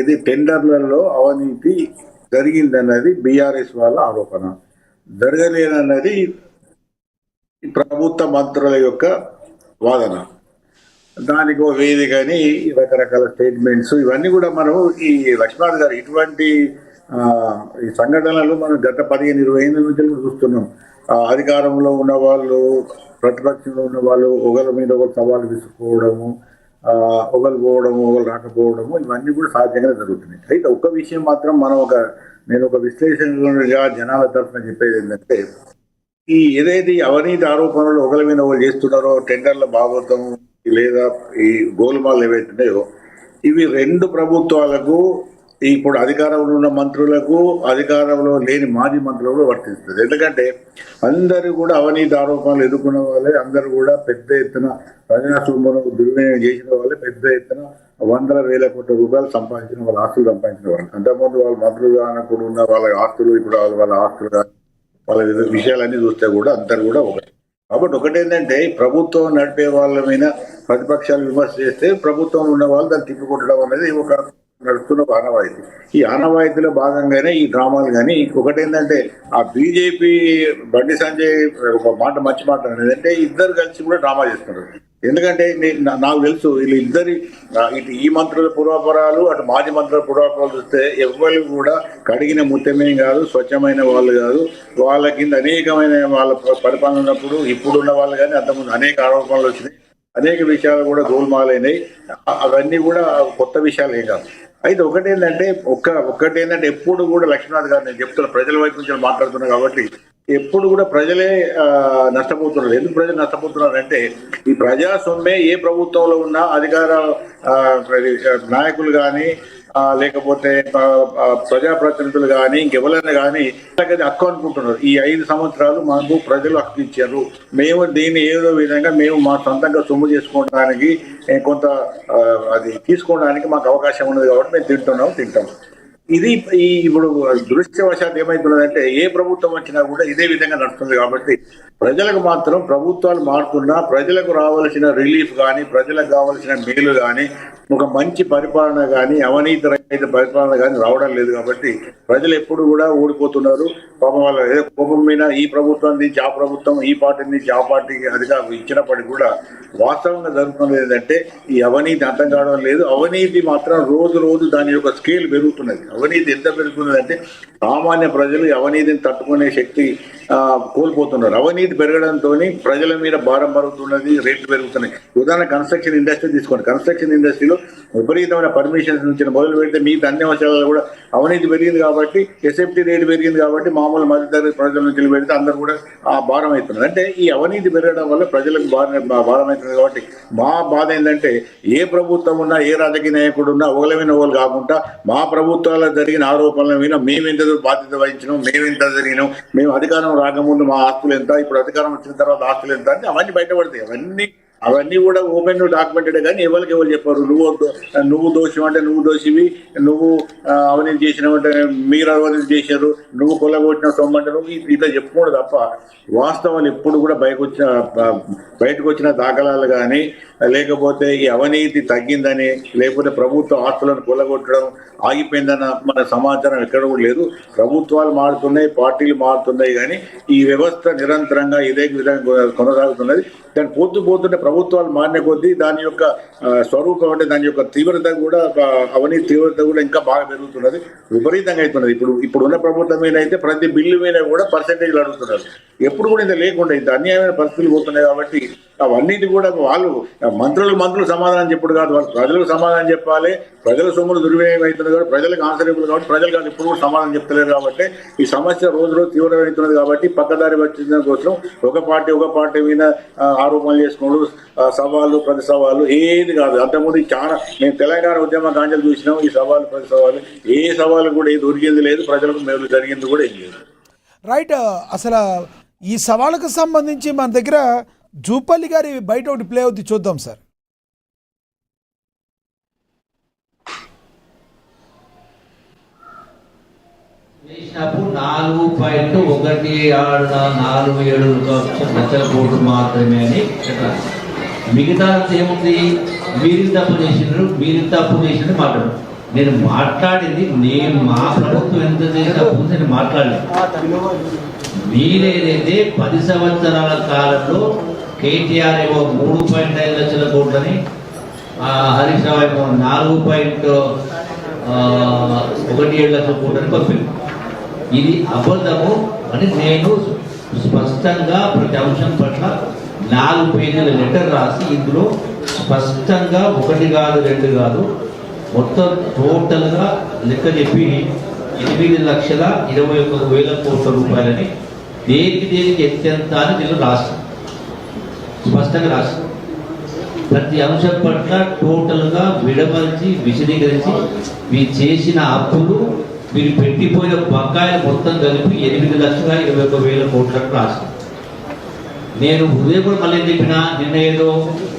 ఇది టెండర్లలో అవినీతి జరిగిందన్నది బీఆర్ఎస్ వాళ్ళ ఆరోపణ, జరగలేదన్నది ప్రభుత్వ మంత్రుల యొక్క వాదన. దానికి ఒక వేదికని రకరకాల స్టేట్మెంట్స్ ఇవన్నీ కూడా మనం ఈ లక్ష్మణ్ గారు ఇటువంటి ఈ సంఘటనలు మనం గత 15-20 ఏళ్ళ నుంచి చూస్తున్నాం. అధికారంలో ఉన్న వాళ్ళు, ప్రతిపక్షంలో ఉన్న వాళ్ళు ఒకరి మీద ఒకరు సవాలు విసుకోవడము, ఒకరు పోవడము, ఒకరు రాకపోవడము, ఇవన్నీ కూడా సహజంగానే జరుగుతున్నాయి. అయితే ఒక్క విషయం మాత్రం నేను ఒక విశ్లేషకుడిగా జనాల తరఫున చెప్పేది ఏంటంటే, ఈ ఏదైతే అవినీతి ఆరోపణలు ఒకరి మీద ఒకరు చేస్తున్నారో, టెండర్ల భాగవతం లేదా ఈ గోల్మాల్ ఏవైతున్నాయో, ఇవి రెండు ప్రభుత్వాలకు, ఇప్పుడు అధికారంలో ఉన్న మంత్రులకు, అధికారంలో లేని మాజీ మంత్రులకు వర్తిస్తుంది. ఎందుకంటే అందరూ కూడా అవినీతి ఆరోపణలు ఎదుర్కొన్న వాళ్ళే, అందరూ కూడా పెద్ద ఎత్తున ప్రజాస్వామ్యం దుర్వినియోగం చేసిన వాళ్ళే, పెద్ద ఎత్తున వందల వేల కోట్ల రూపాయలు సంపాదించిన వాళ్ళ ఆస్తులు సంపాదించిన వాళ్ళు. అంతకుముందు వాళ్ళ మంత్రులు కానప్పుడు ఉన్న వాళ్ళ ఆస్తులు, ఇప్పుడు వాళ్ళ ఆస్తులు కానీ వాళ్ళ విషయాలన్నీ చూస్తే కూడా అందరు కూడా ఒకటి. కాబట్టి ఒకటేంటంటే, ప్రభుత్వం నడిపే వాళ్ళ మీద ప్రతిపక్షాలు విమర్శ చేస్తే ప్రభుత్వం ఉన్న వాళ్ళు దాన్ని తిప్పికొట్టడం అనేది ఒక నడుస్తున్న ఆనవాయితీ. ఈ ఆనవాయితీలో భాగంగానే ఈ డ్రామాలు. కానీ ఒకటేంటంటే, ఆ బీజేపీ బండి సంజయ్ ఒక మంచి మాట అనేది అంటే, ఇద్దరు కలిసి కూడా డ్రామా చేస్తున్నారు. ఎందుకంటే నాకు తెలుసు వీళ్ళిద్దరి, ఇటు ఈ మంత్రుల పూర్వాపరాలు, అటు మాజీ మంత్రుల పూర్వాపరాలు చూస్తే ఎవరు కూడా కడిగిన ముత్తమేం కాదు, స్వచ్ఛమైన వాళ్ళు కాదు. వాళ్ళ కింద అనేకమైన వాళ్ళ పరిపాలన ఉన్నప్పుడు ఇప్పుడున్న వాళ్ళు కానీ అంతకుముందు అనేక ఆరోపణలు వచ్చినాయి, అనేక విషయాలు కూడా గోల్మాలైనాయి. అవన్నీ కూడా కొత్త విషయాలు ఏం కాదు. అయితే ఒకటేంటంటే ఎప్పుడు కూడా లక్ష్మీనాథ్ గారు, నేను చెప్తున్నా, ప్రజల వైపు నుంచి మాట్లాడుతున్నా కాబట్టి, ఎప్పుడు కూడా ప్రజలే నష్టపోతున్నారు. ఎందుకు ప్రజలు నష్టపోతున్నారు అంటే, ఈ ప్రజా సొమ్మే ఏ ప్రభుత్వంలో ఉన్నా అధికార నాయకులు కానీ లేకపోతే ప్రజాప్రతినిధులు కానీ ఇంకెవరైనా కానీ హక్కు అనుకుంటున్నారు. ఈ 5 సంవత్సరాలు మాకు ప్రజలు హక్కు ఇచ్చారు, మేము దీన్ని ఏదో విధంగా మేము మా సొంతంగా సొమ్ము చేసుకోవడానికి, కొంత అది తీసుకోవడానికి మాకు అవకాశం ఉన్నది కాబట్టి మేము తింటాం. ఇది ఇప్పుడు దృశ్యవశాత్తు ఏమైతున్నదంటే, ఏ ప్రభుత్వం వచ్చినా కూడా ఇదే విధంగా నడుస్తుంది. కాబట్టి ప్రజలకు మాత్రం ప్రభుత్వాలు మారుతున్నా ప్రజలకు రావాల్సిన రిలీఫ్ కానీ, ప్రజలకు కావాల్సిన మేలు కానీ, ఒక మంచి పరిపాలన కానీ, అవినీతి రహిత పరిపాలన కానీ రావడం లేదు. కాబట్టి ప్రజలు ఎప్పుడు కూడా ఓడిపోతున్నారు. పాపం వాళ్ళ ఏదో కోపం మీద ఈ ప్రభుత్వం నుంచి ఆ ప్రభుత్వం, ఈ పార్టీ నుంచి ఆ పార్టీకి అధికారం ఇచ్చినప్పటికీ కూడా వాస్తవంగా జరుగుతున్నది ఏంటంటే, ఈ అవినీతి అర్థం కావడం లేదు. అవినీతి మాత్రం రోజు దాని యొక్క స్కేల్ పెరుగుతున్నది. అవినీతి ఎంత పెరుగుతున్నదంటే, సామాన్య ప్రజలు అవినీతిని తట్టుకునే శక్తి కోల్పోతున్నారు. అవినీతి పెరగడంతో ప్రజల మీద భారం పరుగుతున్నది, రేట్లు పెరుగుతున్నాయి. ఉదాహరణ కన్స్ట్రక్షన్ ఇండస్ట్రీ తీసుకోండి. కన్స్ట్రక్షన్ ఇండస్ట్రీలో విపరీతమైన పర్మిషన్స్ నుంచి మొదలు పెడితే మిగతా అన్ని అంశాలలో కూడా అవినీతి పెరిగింది. కాబట్టి ఎస్ఎఫ్టీ రేటు పెరిగింది. కాబట్టి మామూలు మధ్యతరగతి ప్రజల నుంచి పెడితే అందరూ కూడా ఆ భారం అవుతున్నారు. అంటే ఈ అవినీతి పెరగడం వల్ల ప్రజలకు భారం అవుతుంది. కాబట్టి మా బాధ ఏంటంటే, ఏ ప్రభుత్వం ఉన్నా, ఏ రాజకీయ నాయకుడు ఉన్నా ఒకళ్ళమైన వాళ్ళు కాకుండా, మా ప్రభుత్వాల్లో జరిగిన ఆరోపణల మీద మేమెంత బాధ్యత వహించినాం, మేమెంత జరిగినాం, మేము అధికారం రాకముందు మా ఆస్తులు ఎంత, ఇప్పుడు అధికారం వచ్చిన తర్వాత ఆస్తులు ఎంత అంటే అవన్నీ బయటపడతాయి. అవన్నీ కూడా ఓపెన్ డాక్యుమెంటెడ్. కానీ ఎవరికి చెప్పారు, నువ్వు దోషం అంటే నువ్వు దోషివి, నువ్వు అవినీతి చేసినావంటే మీరు అవినీతి చేశారు, నువ్వు కొల్లగొట్టిన సొమ్మంటే నువ్వు ఇట్లా చెప్పుకోవడం తప్ప వాస్తవాలు ఎప్పుడు కూడా బయటకు వచ్చిన దాఖలాలు కానీ, లేకపోతే ఈ అవినీతి తగ్గిందని, లేకపోతే ప్రభుత్వ ఆస్తులను కొల్లగొట్టడం ఆగిపోయిందన్న మన సమాచారం ఎక్కడ కూడా లేదు. ప్రభుత్వాలు మారుతున్నాయి, పార్టీలు మారుతున్నాయి, కానీ ఈ వ్యవస్థ నిరంతరంగా ఇదే విధంగా కొనసాగుతున్నది. దాన్ని పోతుంటే ప్రభుత్వాలు మారిన కొద్దీ దాని యొక్క స్వరూపం అంటే దాని యొక్క తీవ్రత కూడా, అవినీతి తీవ్రత కూడా ఇంకా బాగా పెరుగుతున్నది, విపరీతంగా అవుతున్నది. ఇప్పుడు ఉన్న ప్రభుత్వం మీద అయితే ప్రతి బిల్లు మీద కూడా పర్సెంటేజ్లు అడుగుతున్నారు. ఎప్పుడు కూడా ఇంత లేకుండా ఇంత అన్యాయమైన పరిస్థితులు పోతున్నాయి. కాబట్టి అవన్నిటి కూడా వాళ్ళు మంత్రులు సమాధానం చెప్పుడు కాదు, వాళ్ళు ప్రజలకు సమాధానం చెప్పాలి. ప్రజల సొమ్ములు దుర్వినియోగం అవుతున్నది కాబట్టి ప్రజలకు ఆన్సరబుల్ కాబట్టి ప్రజలు కాదు ఇప్పుడు కూడా సమాధానం చెప్తలేరు. కాబట్టి ఈ సమస్య రోజు తీవ్రమవుతున్నది. కాబట్టి పక్కదారి వచ్చిన కోసం ఒక పార్టీ మీద ఆరోపణలు చేసుకోవడం, సవాళ్ళు ప్రతి సవాళ్ళు ఏది కాదు. అంతకుముందు చాలా మేము తెలంగాణ ఉద్యమ కాంచెలు చూసినాం. ఈ సవాళ్ళు ప్రతి సవాళ్ళు ఏ సవాళ్ళు కూడా ఏది దొరికింది లేదు, ప్రజలకు మేలు జరిగింది కూడా ఏం లేదు. రైట్. అసలు ఈ సవాళ్ళకు సంబంధించి మన దగ్గర జూపల్లి గారి బయట ఒకటి ప్లే అవుతుంది, చూద్దాం సార్. వేసినప్పుడు 4.167 లక్షల కోట్లు మాత్రమే అని మిగతా ఏముంది, మీరు తప్పు చేసినారు మాట్లాడు. నేను మాట్లాడింది మా ప్రభుత్వం ఎంత చేసినప్పుడు నేను మాట్లాడలేదు. మీరేదైతే 10 సంవత్సరాల కాలంలో కేటీఆర్ ఏమో 3.5 లక్షల కోట్లని, హరీష్ రావు ఏమో 4.17 లక్షల కోట్లని పంపింది. ఇది అబద్ధము అని నేను స్పష్టంగా ప్రతి అంశం పట్ల 4 పేజీల లెటర్ రాసి ఇందులో స్పష్టంగా 1 కాదు 2 కాదు మొత్తం టోటల్గా లెక్క చెప్పి 8,21,000 కోట్ల రూపాయలని దేనికి ఎత్తెంత అని నేను రాస్తాను, స్పష్టంగా రాస్తాను. ప్రతి అంశం పట్ల టోటల్గా విడమర్చి విశదీకరించి మీరు చేసిన అప్పులు, మీరు పెట్టిపోయిన బకాయిలు మొత్తం కలిపి 8,21,000 కోట్లకు రాస్తాను. నేను ఉదయం కూడా మళ్ళీ చెప్పిన, నిన్న ఏదో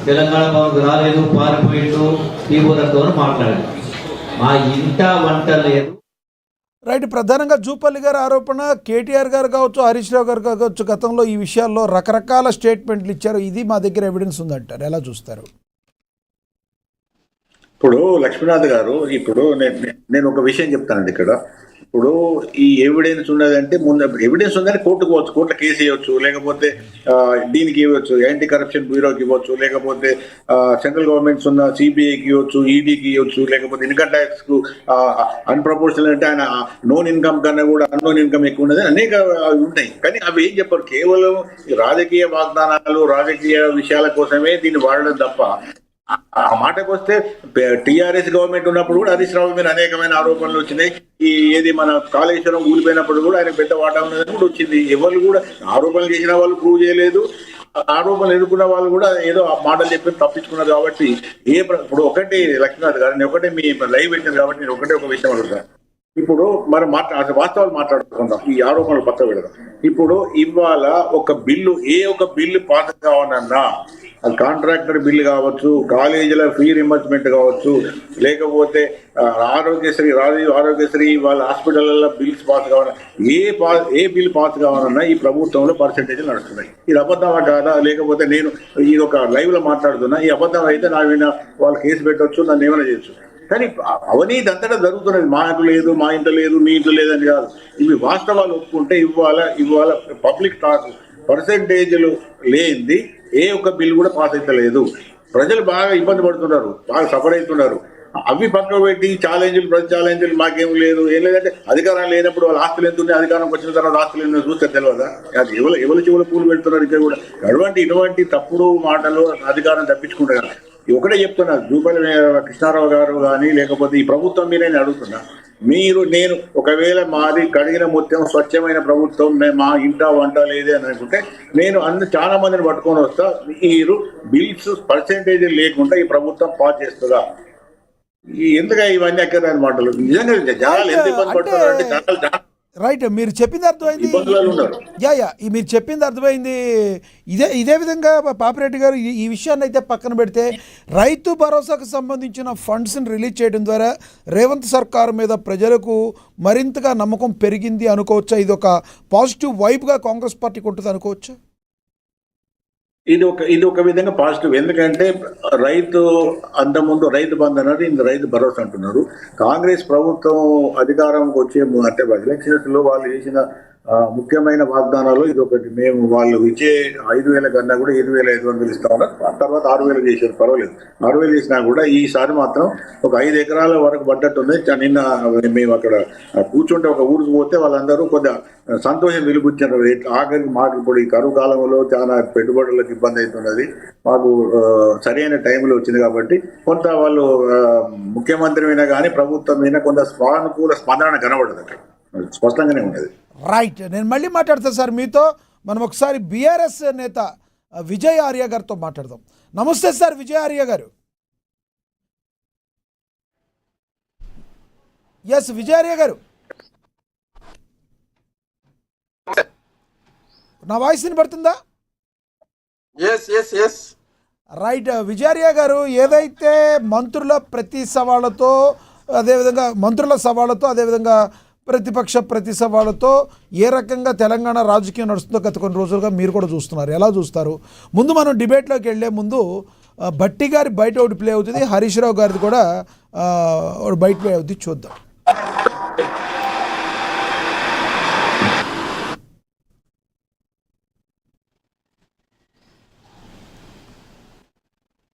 తెలంగాణ భవన్కు రాలేదు, పారిపోయిండు, తీవ్రతో మాట్లాడాడు. మా ఇంట వంట లేదు. రైట్. ప్రధానంగా జూపల్లి గారి ఆరోపణ, కేటీఆర్ గారు కావచ్చు, హరీష్ రావు గారు కావచ్చు, గతంలో ఈ విషయాల్లో రకరకాల స్టేట్మెంట్లు ఇచ్చారు. ఇది మా దగ్గర ఎవిడెన్స్ ఉందంటారు. ఎలా చూస్తారు? ఇప్పుడు లక్ష్మీనాథ్ గారు, ఇప్పుడు నేను ఒక విషయం చెప్తానండి ఇక్కడ. ఇప్పుడు ఈ ఎవిడెన్స్ ఉన్నదంటే, ముందు ఎవిడెన్స్ ఉందని కోర్టుకు పోవచ్చు, కోర్టులో కేసు వేయవచ్చు, లేకపోతే దీనికి ఇవ్వచ్చు, యాంటీ కరప్షన్ బ్యూరోకి ఇవ్వచ్చు, లేకపోతే సెంట్రల్ గవర్నమెంట్స్ ఉన్న సిబిఐకి ఇవ్వచ్చు, ఈడీకి ఇవ్వచ్చు, లేకపోతే ఇన్కమ్ ట్యాక్స్ కు అన్ప్రపోర్షనల్ అంటే ఆయన నోన్ ఇన్కమ్ కన్నా కూడా అన్నోన్ ఇన్కమ్ ఎక్కువ ఉన్నది, అనేక అవి ఉంటాయి. కానీ అవి ఏం చెప్పారు, కేవలం రాజకీయ వాగ్దానాలు, రాజకీయ విషయాల కోసమే దీన్ని వాడడం తప్ప, ఆ మాటకు వస్తే టిఆర్ఎస్ గవర్నమెంట్ ఉన్నప్పుడు కూడా హరీష్ రావు మీద అనేకమైన ఆరోపణలు వచ్చినాయి. ఏది మన కాళేశ్వరం కూలిపోయినప్పుడు కూడా ఆయన పెద్ద వాటా ఉన్నదని కూడా వచ్చింది. ఎవరు కూడా ఆరోపణలు చేసిన వాళ్ళు ప్రూవ్ చేయలేదు, ఆరోపణలు ఎదుర్కొన్న వాళ్ళు కూడా ఏదో మాటలు చెప్పి తప్పించుకున్నారు. కాబట్టి ఇప్పుడు ఒకటి లక్ష్మీనాథ్ గారు, నేను ఒకటే మీ లైవ్ పెట్టింది కాబట్టి నేను ఒకటే ఒక విషయం అడుగుతాను. ఇప్పుడు మనం వాస్తవాలు మాట్లాడుకుందాం, ఈ ఆరోపణలు పక్క పెడదాం. ఇప్పుడు ఇవాళ ఒక బిల్లు, ఒక బిల్లు పాస్ కావాలన్నా, అది కాంట్రాక్టర్ బిల్లు కావచ్చు, కాలేజీల ఫీ రింబర్స్మెంట్ కావచ్చు, లేకపోతే రాజీవ్ ఆరోగ్యశ్రీ వాళ్ళ హాస్పిటల్లో బిల్స్ పాస్ కావాలన్నా, ఏ బిల్ పాస్ కావాలన్నా ఈ ప్రభుత్వంలో పర్సెంటేజ్ నడుస్తున్నాయి. ఇది అబద్ధమా కాదా? లేకపోతే నేను ఇది ఒక లైవ్ లో మాట్లాడుతున్నా, ఈ అబద్ధం అయితే నా మీద వాళ్ళు కేసు పెట్టవచ్చు, నన్ను ఏమైనా చేయొచ్చు. కానీ అవినీతి అంతటా జరుగుతున్నది. మా ఇంట్లో లేదు, మా ఇంట్లో లేదు, మీ ఇంట్లో లేదని కాదు. ఇవి వాస్తవాలు ఒప్పుకుంటే ఇవాళ పబ్లిక్ టాక్ పర్సెంటేజ్లు లేనిది ఒక్క బిల్ కూడా పాస్ అవుతలేదు. ప్రజలు బాగా ఇబ్బంది పడుతున్నారు, బాగా సఫర్ అవుతున్నారు. అవి పక్కన పెట్టి ప్రతి ఛాలెంజ్లు మాకేం లేదు, ఏం లేదంటే అధికారం లేనప్పుడు వాళ్ళ ఆస్తులు ఎంత ఉన్నాయి, అధికారంకి వచ్చిన తర్వాత ఆస్తులు ఎంత చూస్తే తెలియదా? అది ఎవరి చెవులు పూలు పెడుతున్నారు. ఇక్కడ కూడా ఇటువంటి తప్పుడు మాటలు అధికారం తప్పించుకుంటారు. ఒకటే చెప్తున్నా, జూపల్లి కృష్ణారావు గారు కానీ లేకపోతే ఈ ప్రభుత్వం మీద నేను అడుగుతున్నా, నేను ఒకవేళ మాది కడిగిన ముత్యం స్వచ్ఛమైన ప్రభుత్వం, మా ఇంట వంట లేదే అని అనుకుంటే నేను చాలా మందిని పట్టుకొని వస్తా. మీరు బిల్స్ పర్సెంటేజ్ లేకుండా ఈ ప్రభుత్వం పాస్ చేస్తుందా? ఎందుకు ఇవన్నీ అక్కడ మాటలు? నిజంగా జనాలు ఎంత ఇబ్బంది పడుతున్నారు అంటే చాలా రైట్. మీరు చెప్పింది అర్థమైంది. మీరు చెప్పింది అర్థమైంది. ఇదే విధంగా పాపిరెడ్డి గారు ఈ విషయాన్ని అయితే పక్కన పెడితే, రైతు భరోసాకు సంబంధించిన ఫండ్స్ని రిలీజ్ చేయడం ద్వారా రేవంత్ సర్కారు మీద ప్రజలకు మరింతగా నమ్మకం పెరిగింది అనుకోవచ్చా? ఇది ఒక పాజిటివ్ వైబ్గా కాంగ్రెస్ పార్టీకి ఉంటుంది అనుకోవచ్చా? ఇది ఒక విధంగా పాజిటివ్. ఎందుకంటే అంతకుముందు రైతు బంధు అన్నారు, ఇంత రైతు భరోసా అంటున్నారు. కాంగ్రెస్ ప్రభుత్వం అధికారంకి వచ్చే అంటే ఎలక్షన్స్ లో వాళ్ళు చేసిన ముఖ్యమైన వాగ్దానాలు ఇది ఒకటి. మేము వాళ్ళు ఇచ్చే 5,000 కన్నా కూడా 7,500 ఇస్తా ఉన్నారు. ఆ తర్వాత 6,000 చేశారు, పర్వాలేదు. 6,000 చేసినా కూడా ఈసారి మాత్రం ఒక 5 ఎకరాల వరకు పడ్డట్టుంది. నిన్న మేము అక్కడ కూర్చుంటే ఒక ఊరికి పోతే వాళ్ళందరూ కొద్దిగా సంతోషం వెలుగుచ్చారు. ఆఖరికి మాకు ఇప్పుడు ఈ కరువు కాలంలో చాలా పెట్టుబడులకు ఇబ్బంది అవుతున్నది, మాకు సరైన టైంలో వచ్చింది కాబట్టి కొంత వాళ్ళు ముఖ్యమంత్రి అయినా కానీ ప్రభుత్వం అయినా కొంత సానుకూల స్పందన కనబడదు, అక్కడ స్పష్టంగానే ఉన్నది. రైట్. నేను మళ్ళీ మాట్లాడతాను సార్ మీతో. మనం ఒకసారి బీఆర్ఎస్ నేత విజయ్ ఆర్య గారితో మాట్లాడదాం. నమస్తే సార్ విజయ్ ఆర్య గారు. ఎస్ విజయ్ ఆర్య గారు, నా వాయిస్ వినపడుతుందా? రైట్. విజయ్ ఆర్య గారు, ఏదైతే మంత్రుల సవాళ్లతో అదేవిధంగా ప్రతి సవాళ్లతో ఏ రకంగా తెలంగాణ రాజకీయం నడుస్తుందో గత కొన్ని రోజులుగా మీరు కూడా చూస్తున్నారు. ఎలా చూస్తారు? ముందు మనం డిబేట్లోకి వెళ్లే ముందు భట్టి గారి బయట ఒకటి ప్లే అవుతుంది, హరీష్ రావు గారిది కూడా ఒకటి బయట ప్లే అవుతుంది, చూద్దాం.